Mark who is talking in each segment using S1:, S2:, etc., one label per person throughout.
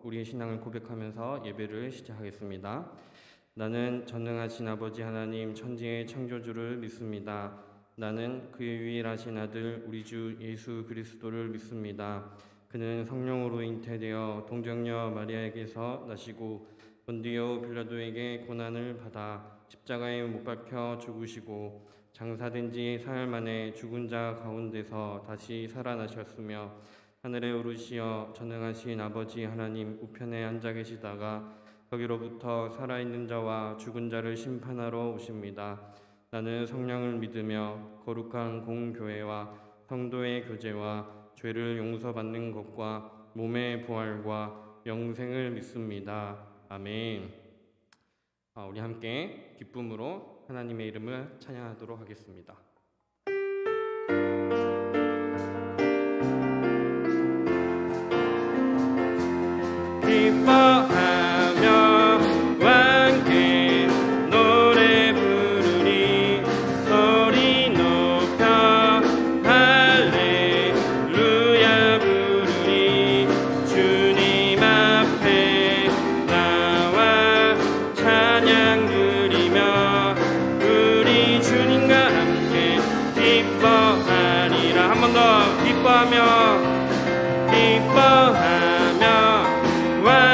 S1: 우리의 신앙을 고백하면서 예배를 시작하겠습니다. 나는 전능하신 아버지 하나님 천지의 창조주를 믿습니다. 나는 그의 유일하신 아들 우리 주 예수 그리스도를 믿습니다. 그는 성령으로 잉태되어 동정녀 마리아에게서 나시고 본디오 빌라도에게 고난을 받아 십자가에 못 박혀 죽으시고 장사된 지 사흘 만에 죽은 자 가운데서 다시 살아나셨으며 하늘에 오르시어 전능하신 아버지 하나님 우편에 앉아 계시다가 거기로부터 살아있는 자와 죽은 자를 심판하러 오십니다. 나는 성령을 믿으며 거룩한 공교회와 성도의 교제와 죄를 용서받는 것과 몸의 부활과 영생을 믿습니다. 아멘. 우리 함께 기쁨으로 하나님의 이름을 찬양하도록 하겠습니다. 기뻐하며 함께 노래 부르니 소리 높여 할렐루야 부르니 주님 앞에 나와 찬양 드리며 우리 주님과 함께 기뻐하리라. 한 번 더 기뻐하며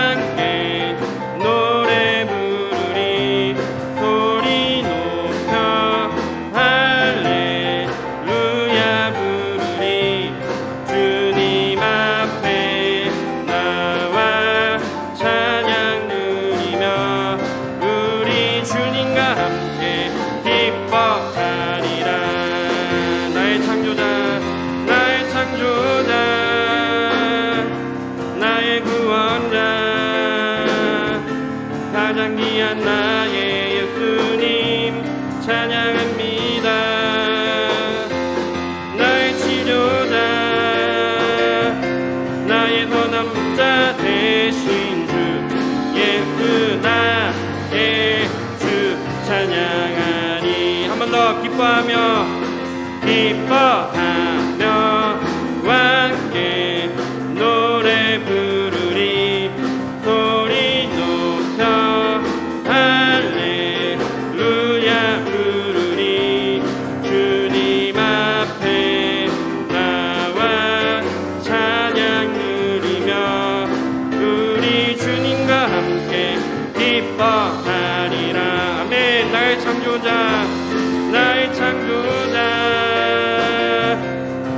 S1: 함께 노래 부르리 소리 높여 할렐루야 부르리 주님 앞에 나와 찬양 드리며 우리 주님과 함께 기뻐하리라. 나의 창조자 나의 구원자 가장 귀한 나의 예수님 찬양합니다. 나의 치료자 나의 선한 목자 되신 주 예수 나의 주 찬양하리. 한 번 더 기뻐하며 함께 노래 부르리 소리 높여 할렐루야 부르리 주님 앞에 나와 찬양 드리며 우리 주님과 함께 기뻐하리라. 아멘. 나의 창조자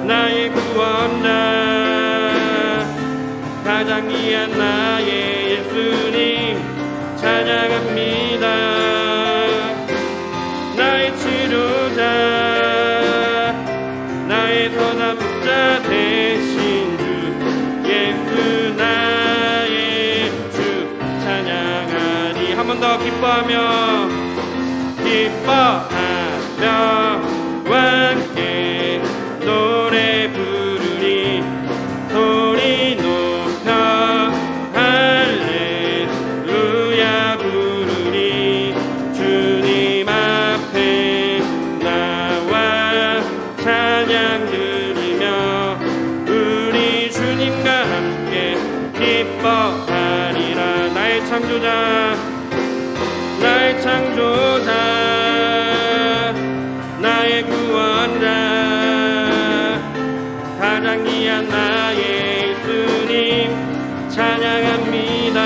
S1: 나의 구원자 가장 귀한 나의 예수님 찬양합니다. 나의 치료자 나의 선한 목자 되신 주 예수 나의 주 찬양하리. 한 번 더 기뻐하며 함께 노래 부르리 소리 높여 할렐루야 부르리 주님 앞에 나와 찬양 드리며 우리 주님과 함께 기뻐하리라. 나의 창조자 나의 구원자 가장 귀한 나의 예수님 찬양합니다.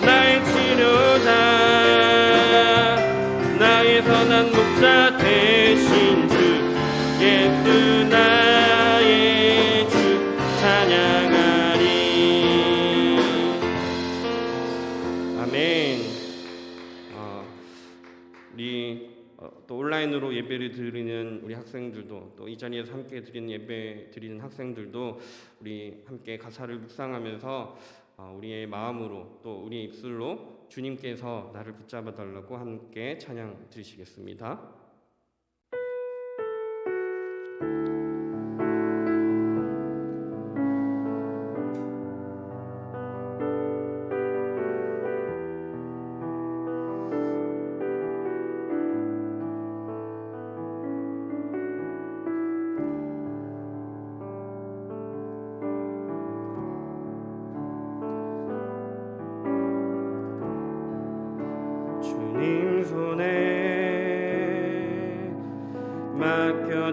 S1: 나의 치료자 나의 선한 목자 되신 주 예수 나의 주 찬양하리. 아멘. 우리 또 온라인으로 예배를 드리는 우리 학생들도 또 이 자리에서 함께 드리는 예배 드리는 학생들도 우리 함께 가사를 묵상하면서 우리의 마음으로 또 우리의 입술로 주님께서 나를 붙잡아 달라고 함께 찬양 드리시겠습니다.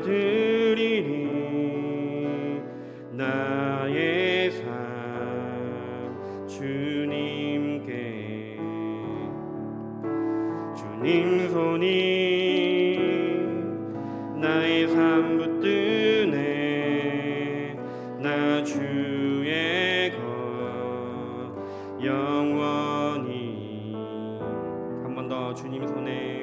S1: 맡겨드리리 나의 삶 주님께. 주님 손이 나의 삶 붙드네. 나 주의 것 영원히. 한 번 더. 주님 손에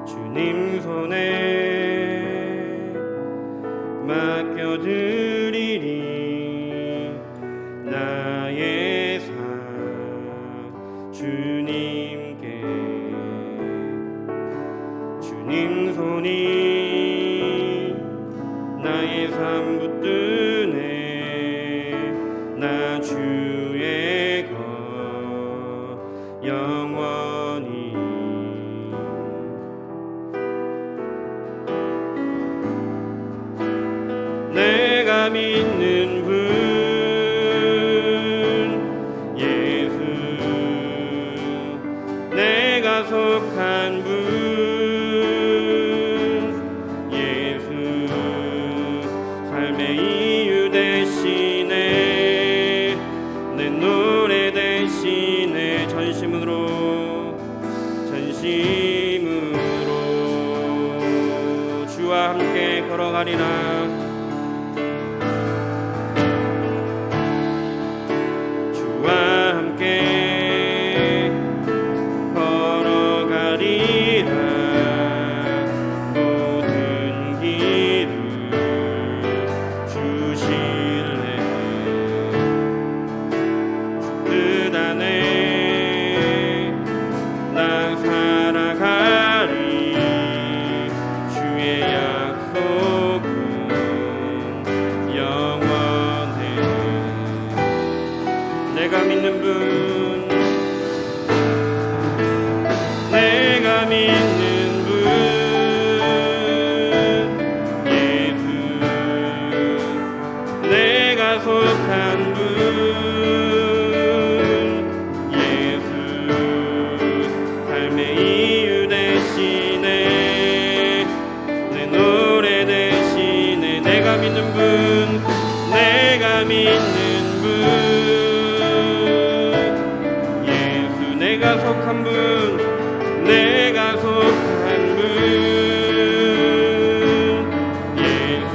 S1: 주님 손에 맡겨드리리 나의 삶 주님께. 주님 손이 나의 삶 붙드네. 나 주의 것 영원히. 내가 믿는 분 예수, 내가 속한 분 예수, 삶의 이유 대신에 내 노래 대신에 전심으로 주와 함께 걸어가리라. 주와 함께 걸어가리라. 모든 길을 주실래. 주 뜻 안에 나 살아가리. 주의 약속은 영원해. 내가 믿는 분, 내가 믿는 분 예수, 내가 속한 분 예수, 삶의 이유 대신에 내 노래 대신에 내가 믿는 분, 내가 믿는 분 내가 속한 분, 내가 속한 분 예수,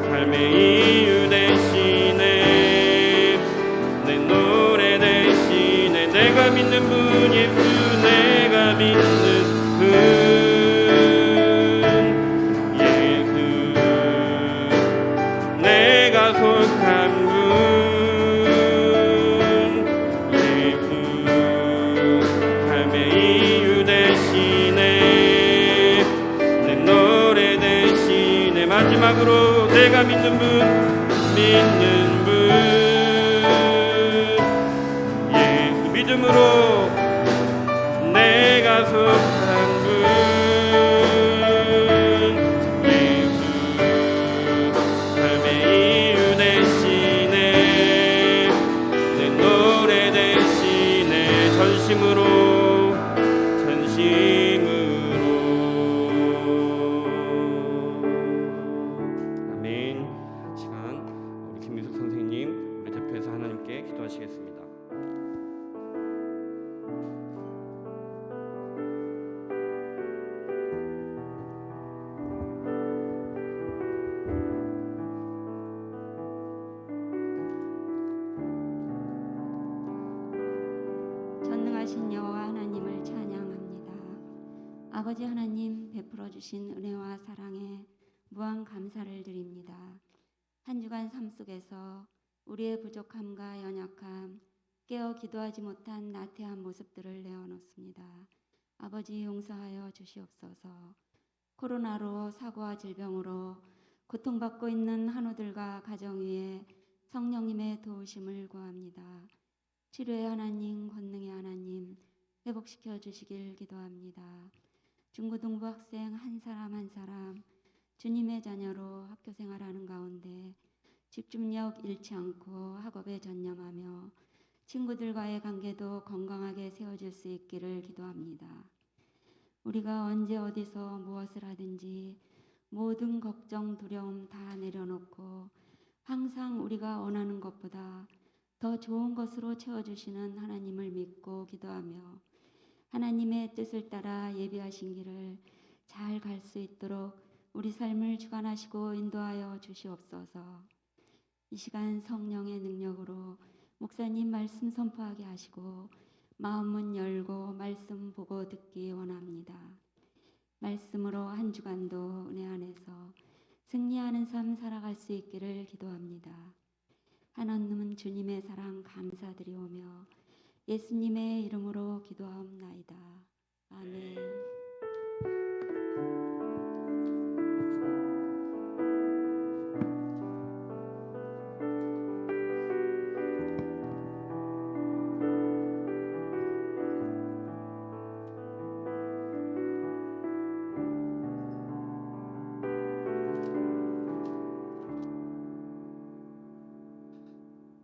S1: 삶의 이유 대신에 내 노래 대신에 내가 믿는 분 예수, 내가 믿는 분 예수, 내가 속한 분 마지막으로 내가 믿는 분 예수, 믿음으로 내가 속한 분 예수, 삶의 이유 대신에 내 노래 대신에 전심으로 기도하시겠습니다.
S2: 전능하신 여호와 하나님을 찬양합니다. 아버지 하나님, 베풀어 주신 은혜와 사랑에 무한 감사를 드립니다. 한 주간 삶 속에서 우리의 부족함과 연약함, 깨어 기도하지 못한 나태한 모습들을 내어놓습니다. 아버지 용서하여 주시옵소서. 코로나로 사고와 질병으로 고통받고 있는 한우들과 가정 위에 성령님의 도우심을 구합니다. 치료의 하나님, 권능의 하나님, 회복시켜 주시길 기도합니다. 중고등부 학생 한 사람 한 사람 주님의 자녀로 학교 생활하는 가운데 집중력 잃지 않고 학업에 전념하며 친구들과의 관계도 건강하게 세워질 수 있기를 기도합니다. 우리가 언제 어디서 무엇을 하든지 모든 걱정, 두려움 다 내려놓고 항상 우리가 원하는 것보다 더 좋은 것으로 채워주시는 하나님을 믿고 기도하며 하나님의 뜻을 따라 예비하신 길을 잘 갈 수 있도록 우리 삶을 주관하시고 인도하여 주시옵소서. 이 시간 성령의 능력으로 목사님 말씀 선포하게 하시고 마음문 열고 말씀 보고 듣기 원합니다. 말씀으로 한 주간도 은혜 안에서 승리하는 삶 살아갈 수 있기를 기도합니다. 하나님은 주님의 사랑 감사드리오며 예수님의 이름으로 기도하옵나이다. 아멘.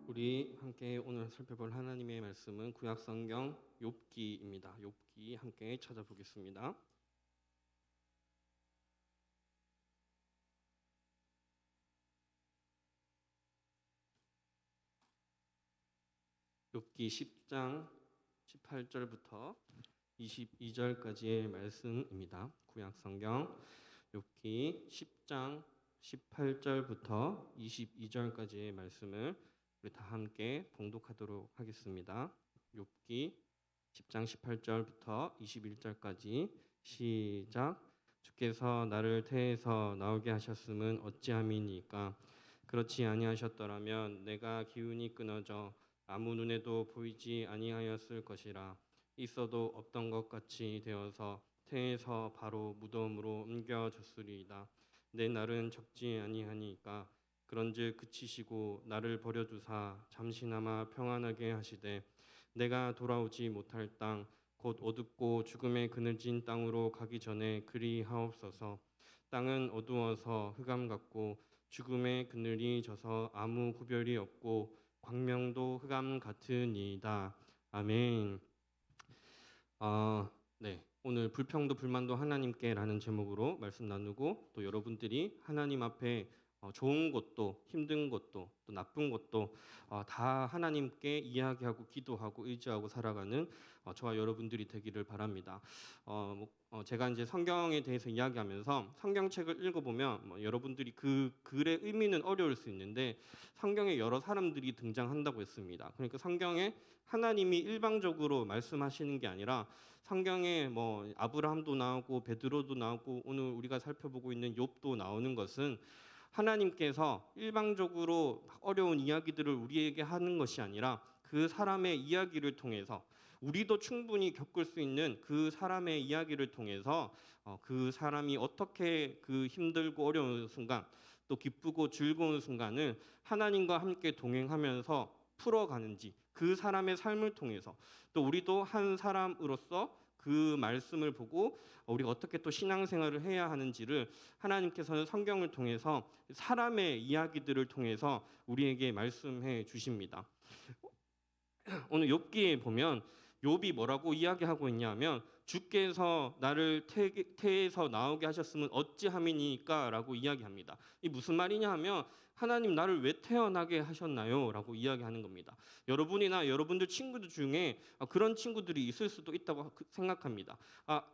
S1: 우리 함께 오늘 살펴볼 하나님의 말씀은 구약성경 욥기입니다. 욥기 함께 찾아보겠습니다. 욥기 10장 18절부터 22절까지의 말씀입니다. 구약성경 욥기 10장 18절부터 22절까지의 말씀을 우리 다 함께 봉독하도록 하겠습니다. 욥기 10장 18절부터 21절까지 시작. 주께서 나를 태에서 나오게 하셨음은 어찌함이니까? 그렇지 아니하셨더라면 내가 기운이 끊어져 아무 눈에도 보이지 아니하였을 것이라. 있어도 없던 것 같이 되어서 태에서 바로 무덤으로 옮겨졌으리이다. 내 날은 적지 아니하니까. 그런즉 그치시고 나를 버려두사 잠시나마 평안하게 하시되 내가 돌아오지 못할 땅 곧 어둡고 죽음에 그늘진 땅으로 가기 전에 그리하옵소서. 땅은 어두워서 흑암 같고 죽음의 그늘이 져서 아무 구별이 없고 광명도 흑암 같으니이다. 아멘. 네. 오늘 불평도 불만도 하나님께라는 제목으로 말씀 나누고 또 여러분들이 하나님 앞에 좋은 것도 힘든 것도 또 나쁜 것도 다 하나님께 이야기하고 기도하고 의지하고 살아가는 저와 여러분들이 되기를 바랍니다. 제가 이제 성경에 대해서 이야기하면서 성경책을 읽어보면 여러분들이 그 글의 의미는 어려울 수 있는데 성경에 여러 사람들이 등장한다고 했습니다. 그러니까 성경에 하나님이 일방적으로 말씀하시는 게 아니라 성경에 아브라함도 나오고 베드로도 나오고 오늘 우리가 살펴보고 있는 욥도 나오는 것은 하나님께서 일방적으로 어려운 이야기들을 우리에게 하는 것이 아니라 그 사람의 이야기를 통해서 우리도 충분히 겪을 수 있는 그 사람의 이야기를 통해서 그 사람이 어떻게 그 힘들고 어려운 순간 또 기쁘고 즐거운 순간을 하나님과 함께 동행하면서 풀어가는지 그 사람의 삶을 통해서 또 우리도 한 사람으로서 그 말씀을 보고 우리가 어떻게 또 신앙생활을 해야 하는지를 하나님께서는 성경을 통해서 사람의 이야기들을 통해서 우리에게 말씀해 주십니다. 오늘 욥기에 보면 욥이 뭐라고 이야기하고 있냐면 주께서 나를 태에서 나오게 하셨으면 어찌함이니까 라고 이야기합니다. 이 무슨 말이냐 하면 하나님 나를 왜 태어나게 하셨나요? 라고 이야기하는 겁니다. 여러분이나 여러분들 친구들 중에 그런 친구들이 있을 수도 있다고 생각합니다.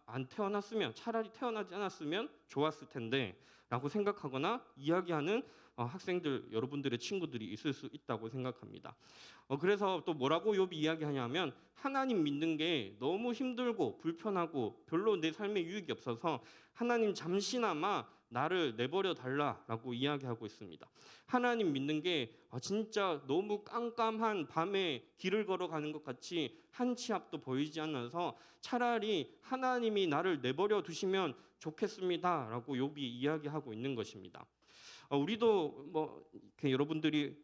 S1: 안 태어났으면 차라리 태어나지 않았으면 좋았을 텐데 라고 생각하거나 이야기하는 학생들 여러분들의 친구들이 있을 수 있다고 생각합니다. 그래서 또 뭐라고 욥이 이야기하냐면 하나님 믿는 게 너무 힘들고 불편하고 별로 내 삶에 유익이 없어서 하나님 잠시나마 나를 내버려 달라라고 이야기하고 있습니다. 하나님 믿는 게 진짜 너무 깜깜한 밤에 길을 걸어가는 것 같이 한 치 앞도 보이지 않아서 차라리 하나님이 나를 내버려 두시면 좋겠습니다라고 욥이 이야기하고 있는 것입니다. 우리도 여러분들이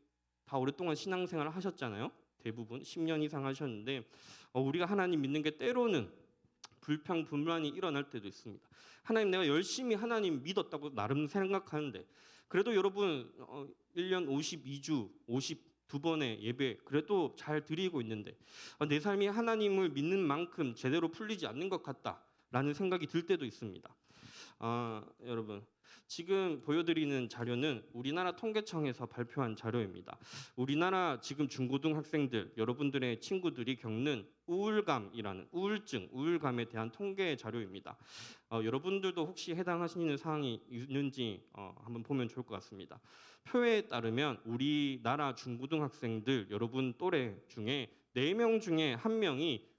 S1: 다 오랫동안 신앙생활을 하셨잖아요. 대부분 10년 이상 하셨는데 우리가 하나님 믿는 게 때로는 불평 불만이 일어날 때도 있습니다. 하나님 내가 열심히 하나님 믿었다고 나름 생각하는데 그래도 여러분 1년 52주 52 두 번의 예배 그래도 잘 드리고 있는데 내 삶이 하나님을 믿는 만큼 제대로 풀리지 않는 것 같다라는 생각이 들 때도 있습니다. 여러분 지금 보여드리는 자료는 우리나라 통계청에서 발표한 자료입니다. 우리나라 지금 중고등학생들 여러분들의 친구들이 겪는 우울감이라는 우울감에 대한 통계 자료입니다. 여러분들도 혹시 해당하시는 사항이 있는지 한번 보면 좋을 것 같습니다. 표에 따르면 우리나라 중고등학생들 여러분 또래 중에 4명 중에 1명이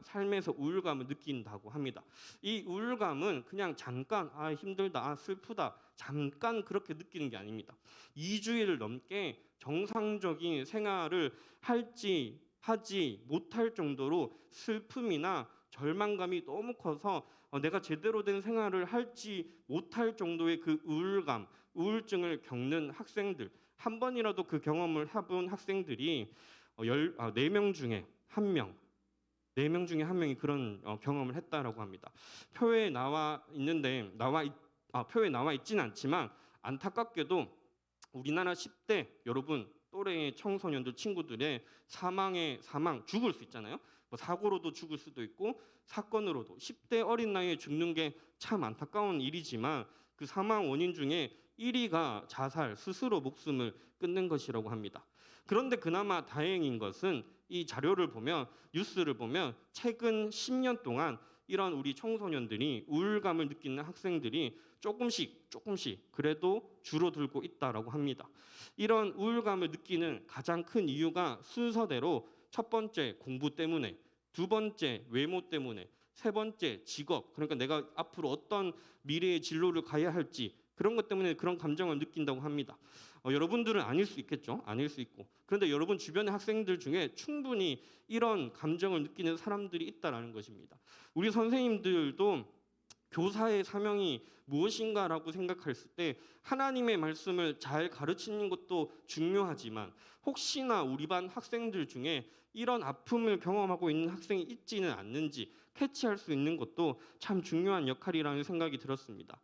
S1: 삶에서 우울감을 느낀다고 합니다. 이 우울감은 그냥 잠깐 힘들다, 슬프다, 잠깐 그렇게 느끼는 게 아닙니다. 2주일 넘게 정상적인 생활을 하지 못할 정도로 슬픔이나 절망감이 너무 커서 내가 제대로 된 생활을 할지 못할 정도의 그 우울증을 겪는 학생들, 한 번이라도 그 경험을 해본 학생들이 4명 중에 1명, 4명 중에 1명이 그런 경험을 했다라고 합니다. 표에 나와 있지는 않지만 안타깝게도 우리나라 10대 여러분 또래의 청소년들 친구들의 사망 죽을 수 있잖아요. 뭐 사고로도 죽을 수도 있고 사건으로도 10대 어린 나이에 죽는 게 참 안타까운 일이지만 그 사망 원인 중에 1위가 자살, 스스로 목숨을 끊는 것이라고 합니다. 그런데 그나마 다행인 것은 이 자료를 보면 뉴스를 보면 최근 10년 동안 이런 우리 청소년들이 우울감을 느끼는 학생들이 조금씩 그래도 줄어들고 있다라고 합니다. 이런 우울감을 느끼는 가장 큰 이유가 순서대로 첫 번째 공부 때문에, 두 번째 외모 때문에, 세 번째 직업, 그러니까 내가 앞으로 어떤 미래의 진로를 가야 할지 그런 것 때문에 그런 감정을 느낀다고 합니다. 여러분들은 아닐 수 있겠죠. 아닐 수 있고. 그런데 여러분 주변의 학생들 중에 충분히 이런 감정을 느끼는 사람들이 있다라는 것입니다. 우리 선생님들도 교사의 사명이 무엇인가라고 생각했을 때 하나님의 말씀을 잘 가르치는 것도 중요하지만 혹시나 우리 반 학생들 중에 이런 아픔을 경험하고 있는 학생이 있지는 않는지 캐치할 수 있는 것도 참 중요한 역할이라는 생각이 들었습니다.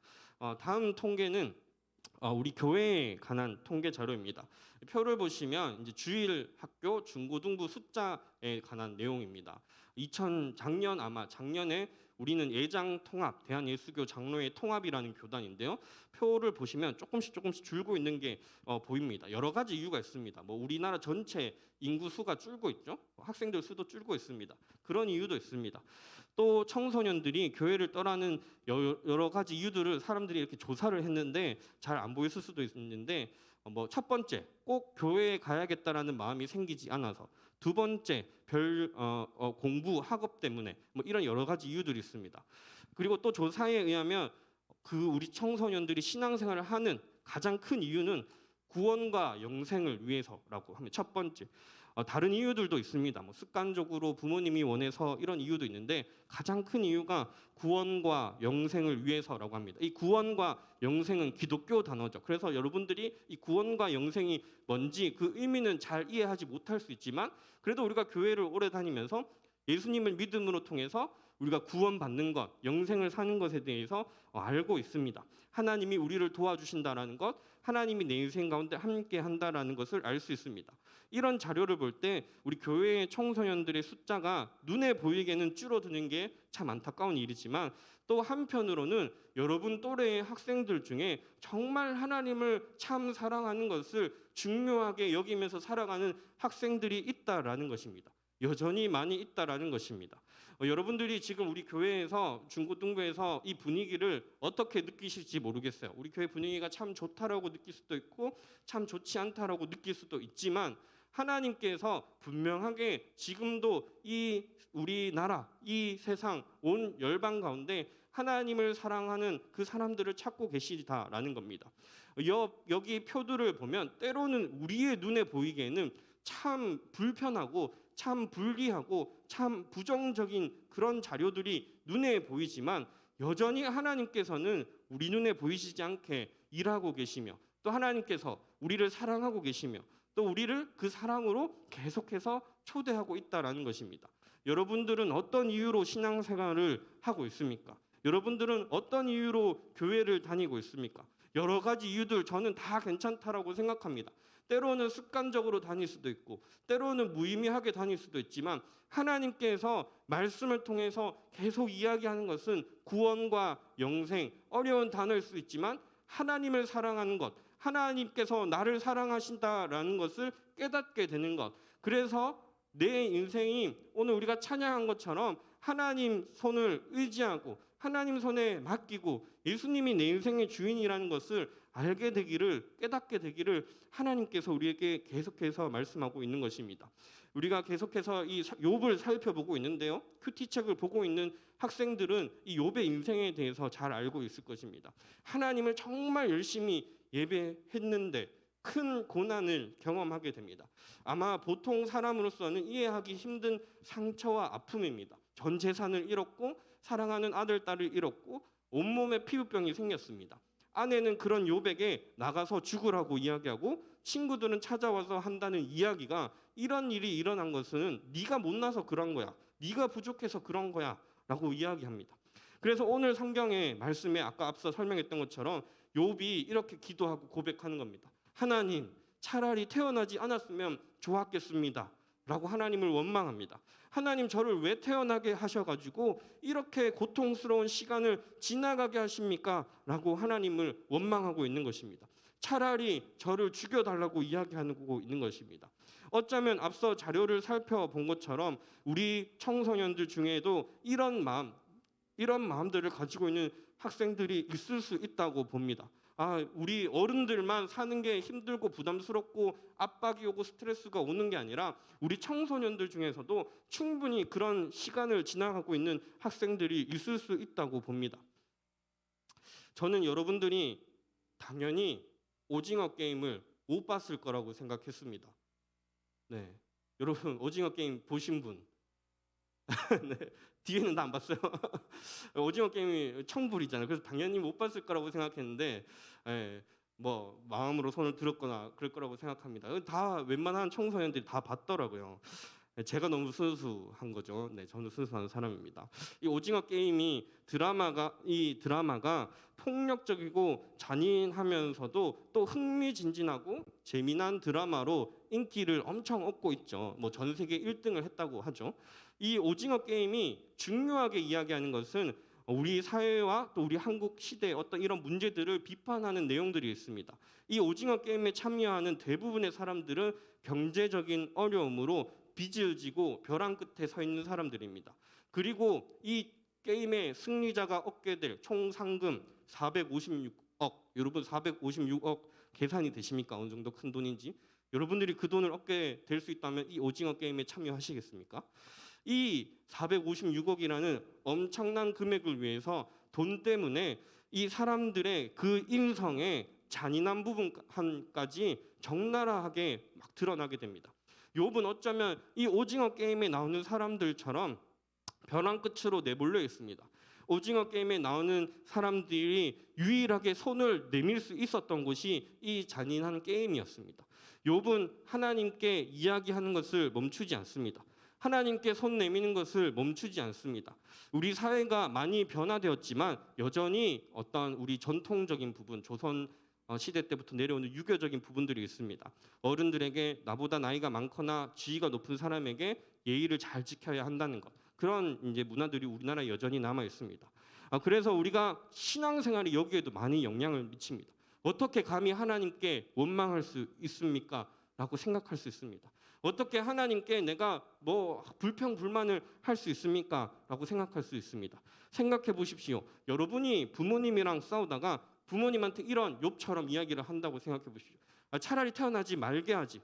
S1: 다음 통계는 우리 교회에 관한 통계 자료입니다. 표를 보시면 이제 주일 학교 중고등부 숫자에 관한 내용입니다. 작년에 우리는 예장 통합, 대한예수교 장로회 통합이라는 교단인데요. 표를 보시면 조금씩 줄고 있는 게 보입니다. 여러 가지 이유가 있습니다. 뭐 우리나라 전체 인구 수가 줄고 있죠. 학생들 수도 줄고 있습니다. 그런 이유도 있습니다. 또 청소년들이 교회를 떠나는 여러 가지 이유들을 사람들이 이렇게 조사를 했는데 잘 안 보였을 수도 있는데 첫 번째 꼭 교회에 가야겠다라는 마음이 생기지 않아서, 두 번째 공부 학업 때문에 이런 여러 가지 이유들이 있습니다. 그리고 또 조사에 의하면 우리 청소년들이 신앙생활을 하는 가장 큰 이유는 구원과 영생을 위해서라고 합니다. 첫 번째. 다른 이유들도 있습니다. 습관적으로 부모님이 원해서 이런 이유도 있는데 가장 큰 이유가 구원과 영생을 위해서라고 합니다. 이 구원과 영생은 기독교 단어죠. 그래서 여러분들이 이 구원과 영생이 뭔지 그 의미는 잘 이해하지 못할 수 있지만 그래도 우리가 교회를 오래 다니면서 예수님을 믿음으로 통해서 우리가 구원받는 것, 영생을 사는 것에 대해서 알고 있습니다. 하나님이 우리를 도와주신다라는 것, 하나님이 내 인생 가운데 함께 한다라는 것을 알 수 있습니다. 이런 자료를 볼 때 우리 교회의 청소년들의 숫자가 눈에 보이게는 줄어드는 게 참 안타까운 일이지만 또 한편으로는 여러분 또래의 학생들 중에 정말 하나님을 참 사랑하는 것을 중요하게 여기면서 살아가는 학생들이 있다라는 것입니다. 여전히 많이 있다라는 것입니다. 여러분들이 지금 우리 교회에서 중고등부에서 이 분위기를 어떻게 느끼실지 모르겠어요. 우리 교회 분위기가 참 좋다라고 느낄 수도 있고 참 좋지 않다라고 느낄 수도 있지만 하나님께서 분명하게 지금도 이 우리나라, 이 세상, 온 열방 가운데 하나님을 사랑하는 그 사람들을 찾고 계시다라는 겁니다. 여기 표들을 보면 때로는 우리의 눈에 보이기에는 참 불편하고 참 불리하고 참 부정적인 그런 자료들이 눈에 보이지만 여전히 하나님께서는 우리 눈에 보이시지 않게 일하고 계시며 또 하나님께서 우리를 사랑하고 계시며 또 우리를 그 사랑으로 계속해서 초대하고 있다라는 것입니다. 여러분들은 어떤 이유로 신앙생활을 하고 있습니까? 여러분들은 어떤 이유로 교회를 다니고 있습니까? 여러 가지 이유들 저는 다 괜찮다라고 생각합니다. 때로는 습관적으로 다닐 수도 있고 때로는 무의미하게 다닐 수도 있지만 하나님께서 말씀을 통해서 계속 이야기하는 것은 구원과 영생, 어려운 단어일 수 있지만 하나님을 사랑하는 것, 하나님께서 나를 사랑하신다라는 것을 깨닫게 되는 것. 그래서 내 인생이 오늘 우리가 찬양한 것처럼 하나님 손을 의지하고 하나님 손에 맡기고 예수님이 내 인생의 주인이라는 것을 알게 되기를, 깨닫게 되기를 하나님께서 우리에게 계속해서 말씀하고 있는 것입니다. 우리가 계속해서 이 욥을 살펴보고 있는데요. 큐티책을 보고 있는 학생들은 이 욥의 인생에 대해서 잘 알고 있을 것입니다. 하나님을 정말 열심히 예배했는데 큰 고난을 경험하게 됩니다. 아마 보통 사람으로서는 이해하기 힘든 상처와 아픔입니다. 전 재산을 잃었고 사랑하는 아들, 딸을 잃었고 온몸에 피부병이 생겼습니다. 아내는 그런 욥에게 나가서 죽으라고 이야기하고 친구들은 찾아와서 한다는 이야기가 이런 일이 일어난 것은 네가 못나서 그런 거야. 네가 부족해서 그런 거야. 라고 이야기합니다. 그래서 오늘 성경의 말씀에 아까 앞서 설명했던 것처럼 욥이 이렇게 기도하고 고백하는 겁니다. 하나님, 차라리 태어나지 않았으면 좋았겠습니다. 라고 하나님을 원망합니다. 하나님 저를 왜 태어나게 하셔가지고 이렇게 고통스러운 시간을 지나가게 하십니까? 라고 하나님을 원망하고 있는 것입니다. 차라리 저를 죽여달라고 이야기하고 있는 것입니다. 어쩌면 앞서 자료를 살펴본 것처럼 우리 청소년들 중에도 이런 마음들을 가지고 있는 학생들이 있을 수 있다고 봅니다. 우리 어른들만 사는 게 힘들고 부담스럽고 압박이 오고 스트레스가 오는 게 아니라 우리 청소년들 중에서도 충분히 그런 시간을 지나가고 있는 학생들이 있을 수 있다고 봅니다. 저는 여러분들이 당연히 오징어 게임을 못 봤을 거라고 생각했습니다. 네, 여러분 오징어 게임 보신 분? 네, 뒤에는 다 안 봤어요. 오징어 게임이 청불이잖아요. 그래서 당연히 못 봤을 거라고 생각했는데, 뭐 마음으로 손을 들었거나 그럴 거라고 생각합니다. 다 웬만한 청소년들이 다 봤더라고요. 제가 너무 순수한 거죠. 네, 저는 순수한 사람입니다. 이 오징어 게임이 이 드라마가 폭력적이고 잔인하면서도 또 흥미진진하고 재미난 드라마로 인기를 엄청 얻고 있죠. 뭐 전 세계 1등을 했다고 하죠. 이 오징어 게임이 중요하게 이야기하는 것은 우리 사회와 또 우리 한국 시대의 어떤 이런 문제들을 비판하는 내용들이 있습니다. 이 오징어 게임에 참여하는 대부분의 사람들은 경제적인 어려움으로 빚을 지고 벼랑 끝에 서 있는 사람들입니다. 그리고 이 게임의 승리자가 얻게 될 총 상금 456억, 여러분 456억 계산이 되십니까? 어느 정도 큰 돈인지. 여러분들이 그 돈을 얻게 될 수 있다면 이 오징어 게임에 참여하시겠습니까? 이 456억이라는 엄청난 금액을 위해서 돈 때문에 이 사람들의 그 인성의 잔인한 부분까지 적나라하게 막 드러나게 됩니다. 욥은 어쩌면 이 오징어 게임에 나오는 사람들처럼 벼랑 끝으로 내몰려 있습니다. 오징어 게임에 나오는 사람들이 유일하게 손을 내밀 수 있었던 곳이 이 잔인한 게임이었습니다. 욥은 하나님께 이야기하는 것을 멈추지 않습니다. 하나님께 손 내미는 것을 멈추지 않습니다. 우리 사회가 많이 변화되었지만 여전히 어떤 우리 전통적인 부분, 조선 시대 때부터 내려오는 유교적인 부분들이 있습니다. 어른들에게 나보다 나이가 많거나 지위가 높은 사람에게 예의를 잘 지켜야 한다는 것. 그런 이제 문화들이 우리나라에 여전히 남아 있습니다. 그래서 우리가 신앙생활이 여기에도 많이 영향을 미칩니다. 어떻게 감히 하나님께 원망할 수 있습니까? 라고 생각할 수 있습니다. 어떻게 하나님께 내가 뭐 불평불만을 할 수 있습니까? 라고 생각할 수 있습니다. 생각해 보십시오. 여러분이 부모님이랑 싸우다가 부모님한테 이런 욥처럼 이야기를 한다고 생각해 보십시오. 차라리 태어나지 말게 하지.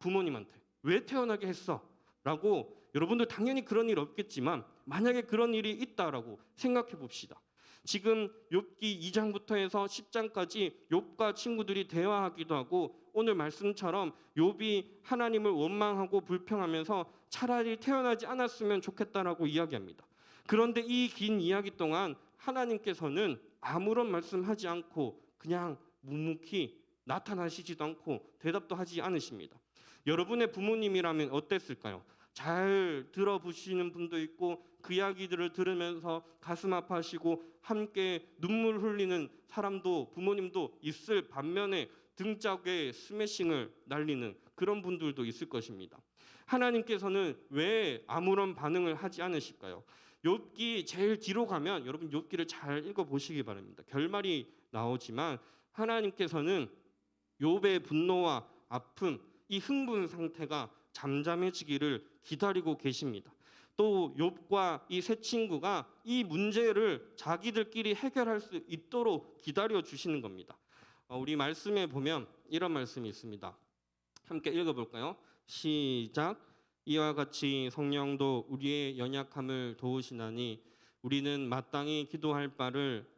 S1: 부모님한테 왜 태어나게 했어? 라고 여러분들 당연히 그런 일 없겠지만 만약에 그런 일이 있다라고 생각해 봅시다. 지금 욥기 2장부터 해서 10장까지 욥과 친구들이 대화하기도 하고 오늘 말씀처럼 욥이 하나님을 원망하고 불평하면서 차라리 태어나지 않았으면 좋겠다라고 이야기합니다. 그런데 이 긴 이야기 동안 하나님께서는 아무런 말씀하지 않고 그냥 묵묵히 나타나시지도 않고 대답도 하지 않으십니다. 여러분의 부모님이라면 어땠을까요? 잘 들어보시는 분도 있고 그 이야기들을 들으면서 가슴 아파하시고 함께 눈물 흘리는 사람도 부모님도 있을 반면에 등짝에 스매싱을 날리는 그런 분들도 있을 것입니다. 하나님께서는 왜 아무런 반응을 하지 않으실까요? 욥기 제일 뒤로 가면 여러분 욥기를 잘 읽어 보시기 바랍니다. 결말이 나오지만 하나님께서는 욥의 분노와 아픔, 이 흥분 상태가 잠잠해지기를 기다리고 계십니다. 또 욥과 이 세 친구가 이 문제를 자기들끼리 해결할 수 있도록 기다려 주시는 겁니다. 우리 말씀에 보면 이런 말씀이 있습니다. 함께 읽어볼까요? 시작. 이와 같이 성령도 우리의 연약함을 도우시나니 우리는 마땅히 기도할 바를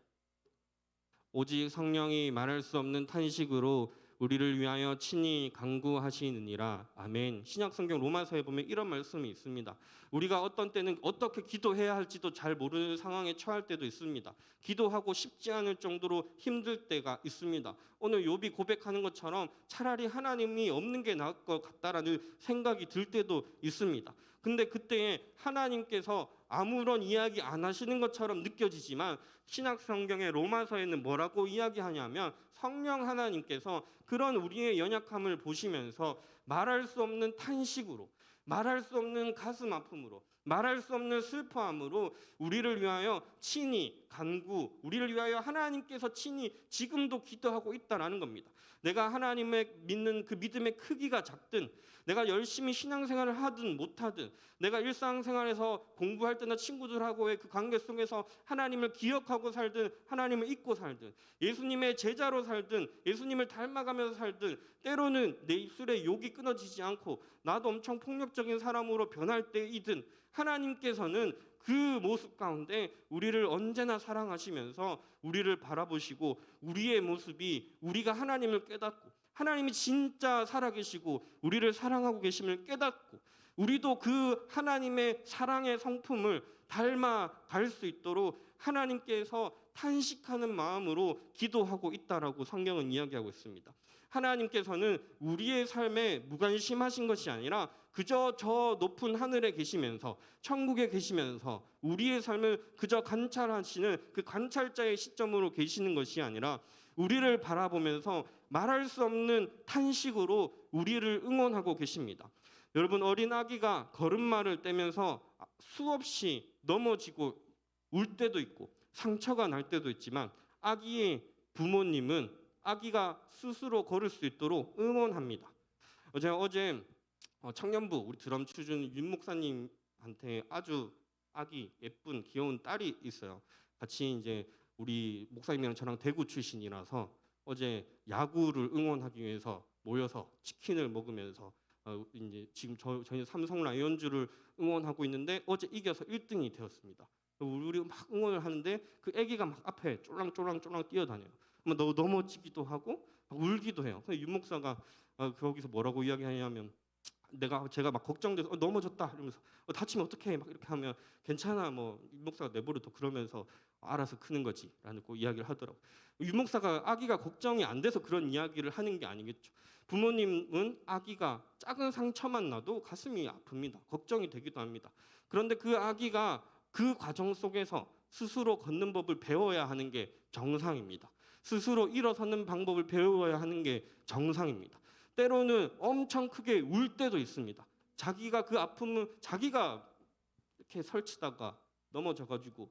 S1: 오직 성령이 말할 수 없는 탄식으로 우리를 위하여 친히 간구하시느니라. 아멘. 신약성경 로마서에 보면 이런 말씀이 있습니다. 우리가 어떤 때는 어떻게 기도해야 할지도 잘 모르는 상황에 처할 때도 있습니다. 기도하고 싶지 않을 정도로 힘들 때가 있습니다. 오늘 욥이 고백하는 것처럼 차라리 하나님이 없는 게 나을 것 같다라는 생각이 들 때도 있습니다. 근데 그때에 하나님께서 아무런 이야기 안 하시는 것처럼 느껴지지만 신약 성경의 로마서에는 뭐라고 이야기하냐면 성령 하나님께서 그런 우리의 연약함을 보시면서 말할 수 없는 탄식으로, 말할 수 없는 가슴 아픔으로, 말할 수 없는 슬퍼함으로 우리를 위하여 친히 간구, 우리를 위하여 하나님께서 친히 지금도 기도하고 있다라는 겁니다. 내가 하나님의 믿는 그 믿음의 크기가 작든, 내가 열심히 신앙생활을 하든 못하든, 내가 일상생활에서 공부할 때나 친구들하고의 그 관계 속에서 하나님을 기억하고 살든, 하나님을 잊고 살든, 예수님의 제자로 살든, 예수님을 닮아가면서 살든, 때로는 내 입술에 욕이 끊어지지 않고 나도 엄청 폭력적인 사람으로 변할 때이든 하나님께서는 그 모습 가운데 우리를 언제나 사랑하시면서 우리를 바라보시고 우리의 모습이 우리가 하나님을 깨닫고 하나님이 진짜 살아계시고 우리를 사랑하고 계심을 깨닫고 우리도 그 하나님의 사랑의 성품을 닮아갈 수 있도록 하나님께서 탄식하는 마음으로 기도하고 있다라고 성경은 이야기하고 있습니다. 하나님께서는 우리의 삶에 무관심하신 것이 아니라 그저 저 높은 하늘에 계시면서 천국에 계시면서 우리의 삶을 그저 관찰하시는 그 관찰자의 시점으로 계시는 것이 아니라 우리를 바라보면서 말할 수 없는 탄식으로 우리를 응원하고 계십니다. 여러분 어린 아기가 걸음마를 떼면서 수없이 넘어지고 울 때도 있고 상처가 날 때도 있지만 아기의 부모님은 아기가 스스로 걸을 수 있도록 응원합니다. 어제 청년부 우리 드럼 추준 윤 목사님한테 아주 아기 예쁜 귀여운 딸이 있어요. 같이 이제 우리 목사님이랑 저랑 대구 출신이라서 어제 야구를 응원하기 위해서 모여서 치킨을 먹으면서 이제 지금 저희 삼성 라이온즈를 응원하고 있는데 어제 이겨서 1등이 되었습니다. 우리 막 응원을 하는데 그 아기가 막 앞에 쫄랑쫄랑 뛰어다녀요. 넘어지기도 하고 막 울기도 해요. 근데 윤 목사가 거기서 뭐라고 이야기하냐면 제가 막 걱정돼서 넘어졌다 이러면서 다치면 어떡해 막 이렇게 하면 괜찮아 뭐 윤 목사가 내버려둬 그러면서 알아서 크는 거지라는 그 이야기를 하더라고. 윤 목사가 아기가 걱정이 안 돼서 그런 이야기를 하는 게 아니겠죠. 부모님은 아기가 작은 상처만 나도 가슴이 아픕니다. 걱정이 되기도 합니다. 그런데 그 아기가 그 과정 속에서 스스로 걷는 법을 배워야 하는 게 정상입니다. 스스로 일어서는 방법을 배워야 하는 게 정상입니다. 때로는 엄청 크게 울 때도 있습니다. 자기가 그 아픔을 자기가 이렇게 설치다가 넘어져가지고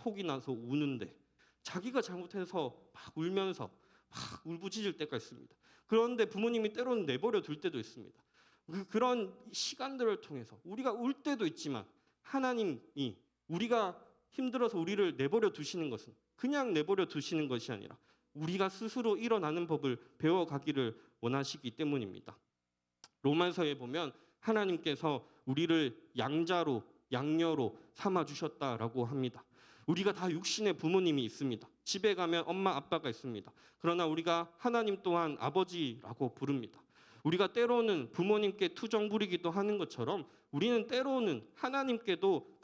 S1: 혹이 나서 우는데 자기가 잘못해서 막 울면서 막 울부짖을 때가 있습니다. 그런데 부모님이 때로는 내버려 둘 때도 있습니다. 그런 시간들을 통해서 우리가 울 때도 있지만 하나님이 우리가 힘들어서 우리를 내버려 두시는 것은 그냥 내버려 두시는 것이 아니라 우리가 스스로 일어나는 법을 배워가기를 원하시기 때문입니다. 로마서에 보면 하나님께서 우리를 양자로 양녀로 삼아주셨다라고 합니다. 우리가 다 육신의 부모님이 있습니다. 집에 가면 엄마 아빠가 있습니다. 그러나 우리가 하나님 또한 아버지라고 부릅니다. 우리가 때로는 부모님께 투정 부리기도 하는 것처럼 우리는 때로는 하나님께도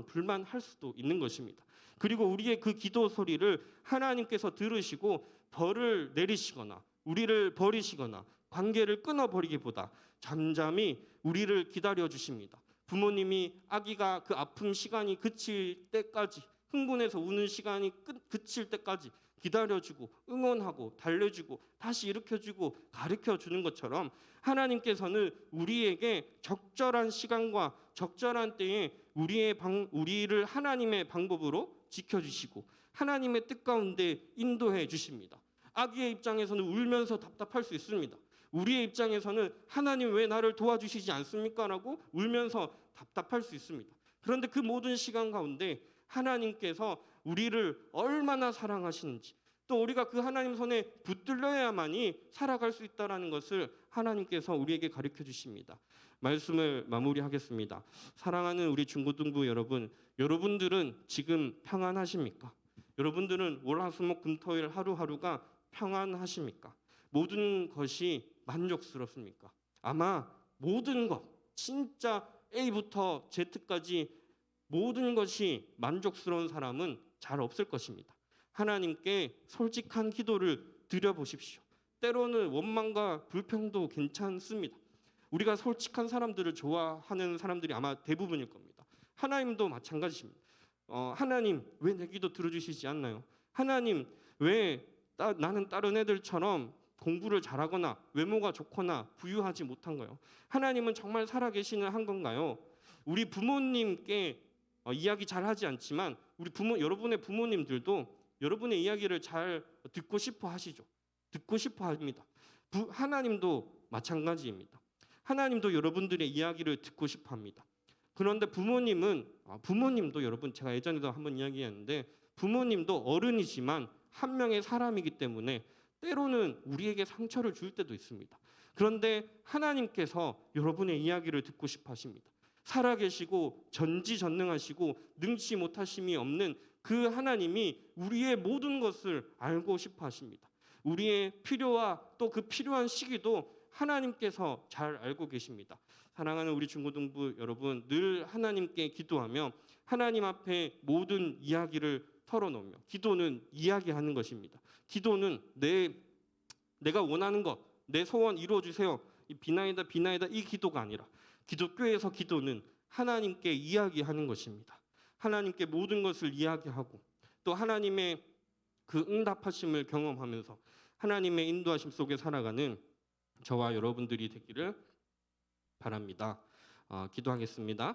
S1: 불만할 수도 있는 것입니다. 그리고 우리의 그 기도 소리를 하나님께서 들으시고 벌을 내리시거나 우리를 버리시거나 관계를 끊어버리기보다 잠잠히 우리를 기다려 주십니다. 부모님이 아기가 그 아픔 시간이 그칠 때까지, 흥분해서 우는 시간이 그칠 때까지 기다려주고 응원하고 달래주고 다시 일으켜주고 가르쳐주는 것처럼 하나님께서는 우리에게 적절한 시간과 적절한 때에 우리를 하나님의 방법으로 지켜주시고 하나님의 뜻 가운데 인도해 주십니다. 아기의 입장에서는 울면서 답답할 수 있습니다. 우리의 입장에서는 하나님 왜 나를 도와주시지 않습니까? 라고 울면서 답답할 수 있습니다. 그런데 그 모든 시간 가운데 하나님께서 우리를 얼마나 사랑하시는지, 또 우리가 그 하나님 손에 붙들려야만이 살아갈 수 있다는 것을 하나님께서 우리에게 가르쳐 주십니다. 말씀을 마무리하겠습니다. 사랑하는 우리 중고등부 여러분, 여러분들은 지금 평안하십니까? 여러분들은 월화수목금토일 하루하루가 평안하십니까? 모든 것이 만족스럽습니까? 아마 모든 것, 진짜 A부터 Z까지 모든 것이 만족스러운 사람은 잘 없을 것입니다. 하나님께 솔직한 기도를 드려보십시오. 때로는 원망과 불평도 괜찮습니다. 우리가 솔직한 사람들을 좋아하는 사람들이 아마 대부분일 겁니다. 하나님도 마찬가지입니다. 하나님 왜 내 기도 들어주시지 않나요? 하나님 왜 나는 다른 애들처럼 공부를 잘하거나 외모가 좋거나 부유하지 못한가요? 하나님은 정말 살아계시는 한 건가요? 우리 부모님께 이야기 잘하지 않지만 여러분의 부모님들도 여러분의 이야기를 잘 듣고 싶어 하시죠. 듣고 싶어 합니다. 하나님도 마찬가지입니다. 하나님도 여러분들의 이야기를 듣고 싶어 합니다. 그런데 부모님도 여러분, 제가 예전에도 한번 이야기했는데 부모님도 어른이지만 한 명의 사람이기 때문에 때로는 우리에게 상처를 줄 때도 있습니다. 그런데 하나님께서 여러분의 이야기를 듣고 싶어 하십니다. 살아계시고 전지전능하시고 능치 못하심이 없는 그 하나님이 우리의 모든 것을 알고 싶어 하십니다. 우리의 필요와 또 그 필요한 시기도 하나님께서 잘 알고 계십니다. 사랑하는 우리 중고등부 여러분, 늘 하나님께 기도하며 하나님 앞에 모든 이야기를 털어놓으며, 기도는 이야기하는 것입니다. 기도는 내가 원하는 것, 내 소원 이루어 주세요, 비나이다 이 기도가 아니라 기독교에서 기도는 하나님께 이야기하는 것입니다. 하나님께 모든 것을 이야기하고 또 하나님의 그 응답하심을 경험하면서 하나님의 인도하심 속에 살아가는 저와 여러분들이 되기를 바랍니다. 기도하겠습니다.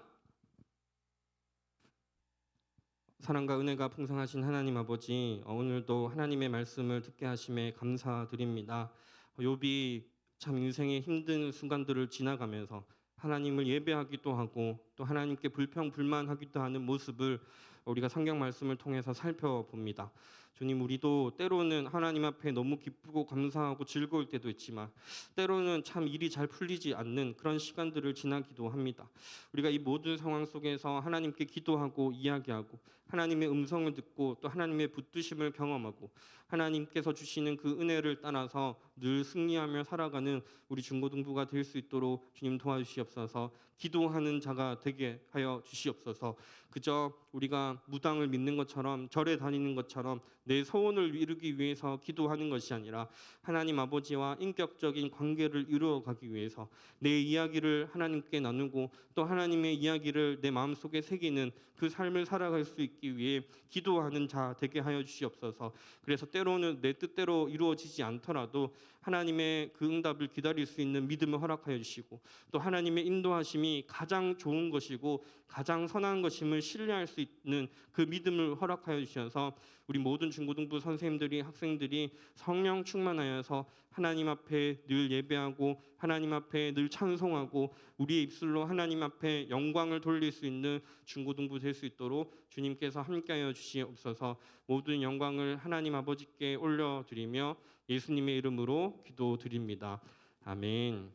S1: 사랑과 은혜가 풍성하신 하나님 아버지, 오늘도 하나님의 말씀을 듣게 하심에 감사드립니다. 욥이 참 인생의 힘든 순간들을 지나가면서 하나님을 예배하기도 하고 또 하나님께 불평불만하기도 하는 모습을 우리가 성경 말씀을 통해서 살펴봅니다. 주님, 우리도 때로는 하나님 앞에 너무 기쁘고 감사하고 즐거울 때도 있지만 때로는 참 일이 잘 풀리지 않는 그런 시간들을 지나기도 합니다. 우리가 이 모든 상황 속에서 하나님께 기도하고 이야기하고 하나님의 음성을 듣고 또 하나님의 붙드심을 경험하고 하나님께서 주시는 그 은혜를 따라서 늘 승리하며 살아가는 우리 중고등부가 될 수 있도록 주님 도와주시옵소서. 기도하는 자가 되게 하여 주시옵소서. 그저 우리가 무당을 믿는 것처럼 절에 다니는 것처럼 내 소원을 이루기 위해서 기도하는 것이 아니라 하나님 아버지와 인격적인 관계를 이루어가기 위해서 내 이야기를 하나님께 나누고 또 하나님의 이야기를 내 마음속에 새기는 그 삶을 살아갈 수 있기 위해 기도하는 자 되게 하여 주시옵소서. 그래서 때로는 내 뜻대로 이루어지지 않더라도 하나님의 그 응답을 기다릴 수 있는 믿음을 허락하여 주시고 또 하나님의 인도하심이 가장 좋은 것이고 가장 선한 것임을 신뢰할 수 있는 그 믿음을 허락하여 주셔서 우리 모든 중고등부 선생님들이 학생들이 성령 충만하여서 하나님 앞에 늘 예배하고 하나님 앞에 늘 찬송하고 우리의 입술로 하나님 앞에 영광을 돌릴 수 있는 중고등부 될 수 있도록 주님께서 함께하여 주시옵소서. 모든 영광을 하나님 아버지께 올려드리며 예수님의 이름으로 기도드립니다. 아멘.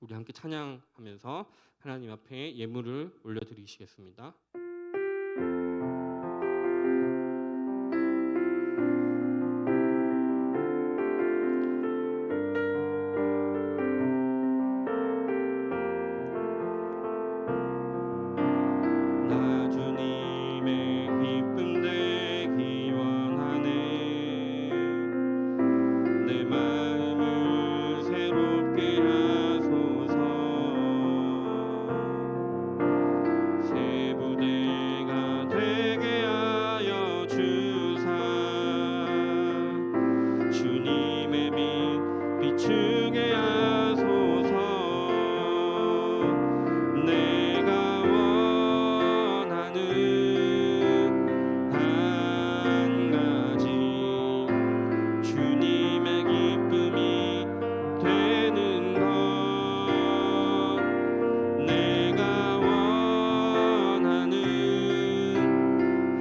S1: 우리 함께 찬양하면서 하나님 앞에 예물을 올려드리시겠습니다. 나 주님의 기쁨 되기 원하네. 내 마음을 새롭게 하소서. 주게 하소서. 내가 원하는 한 가지 주님의 기쁨이 되는 것. 내가 원하는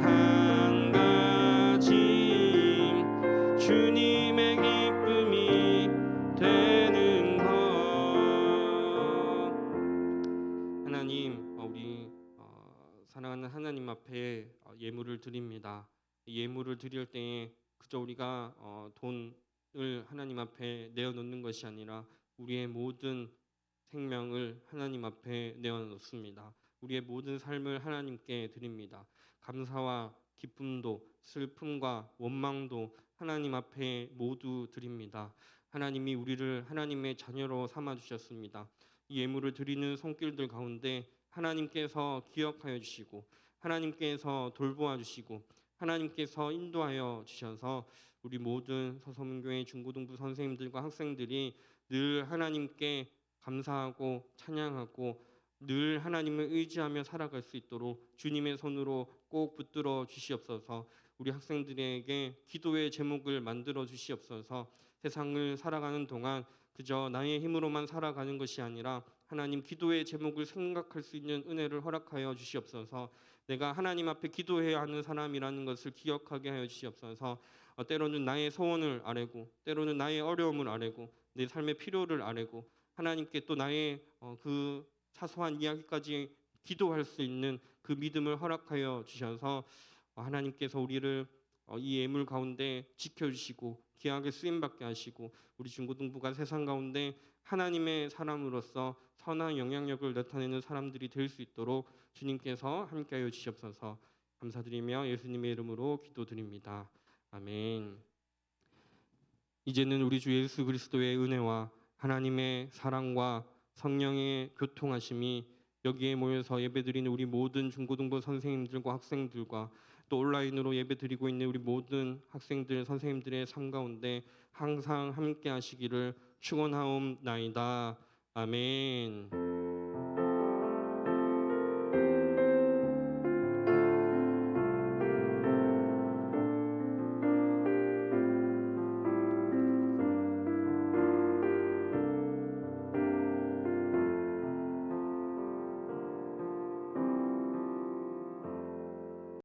S1: 한 가지 주님의 기쁨이 되는 것. 하나님, 우리 사랑하는 하나님 앞에 예물을 드립니다. 이 예물을 드릴 때에 그저 우리가 돈을 하나님 앞에 내어놓는 것이 아니라 우리의 모든 생명을 하나님 앞에 내어놓습니다. 우리의 모든 삶을 하나님께 드립니다. 감사와 기쁨도 슬픔과 원망도 하나님 앞에 모두 드립니다. 하나님이 우리를 하나님의 자녀로 삼아 주셨습니다. 이 예물을 드리는 손길들 가운데 하나님께서 기억하여 주시고 하나님께서 돌보아 주시고 하나님께서 인도하여 주셔서 우리 모든 서서문교회 중고등부 선생님들과 학생들이 늘 하나님께 감사하고 찬양하고 늘 하나님을 의지하며 살아갈 수 있도록 주님의 손으로 꼭 붙들어 주시옵소서. 우리 학생들에게 기도의 제목을 만들어 주시옵소서. 세상을 살아가는 동안 그저 나의 힘으로만 살아가는 것이 아니라 하나님 기도의 제목을 생각할 수 있는 은혜를 허락하여 주시옵소서. 내가 하나님 앞에 기도해야 하는 사람이라는 것을 기억하게 하여 주시옵소서. 때로는 나의 소원을 아뢰고 때로는 나의 어려움을 아뢰고 내 삶의 필요를 아뢰고 하나님께 또 나의 그 사소한 이야기까지 기도할 수 있는 그 믿음을 허락하여 주셔서 하나님께서 우리를 이 예물 가운데 지켜주시고 귀하게 쓰임받게 하시고 우리 중고등부가 세상 가운데 하나님의 사람으로서 선한 영향력을 나타내는 사람들이 될 수 있도록 주님께서 함께하여 주시옵소서. 감사드리며 예수님의 이름으로 기도드립니다. 아멘. 이제는 우리 주 예수 그리스도의 은혜와 하나님의 사랑과 성령의 교통하심이 여기에 모여서 예배드리는 우리 모든 중고등부 선생님들과 학생들과 또 온라인으로 예배드리고 있는 우리 모든 학생들 선생님들의 삶 가운데 항상 함께 하시기를 축원하옵나이다. 아멘.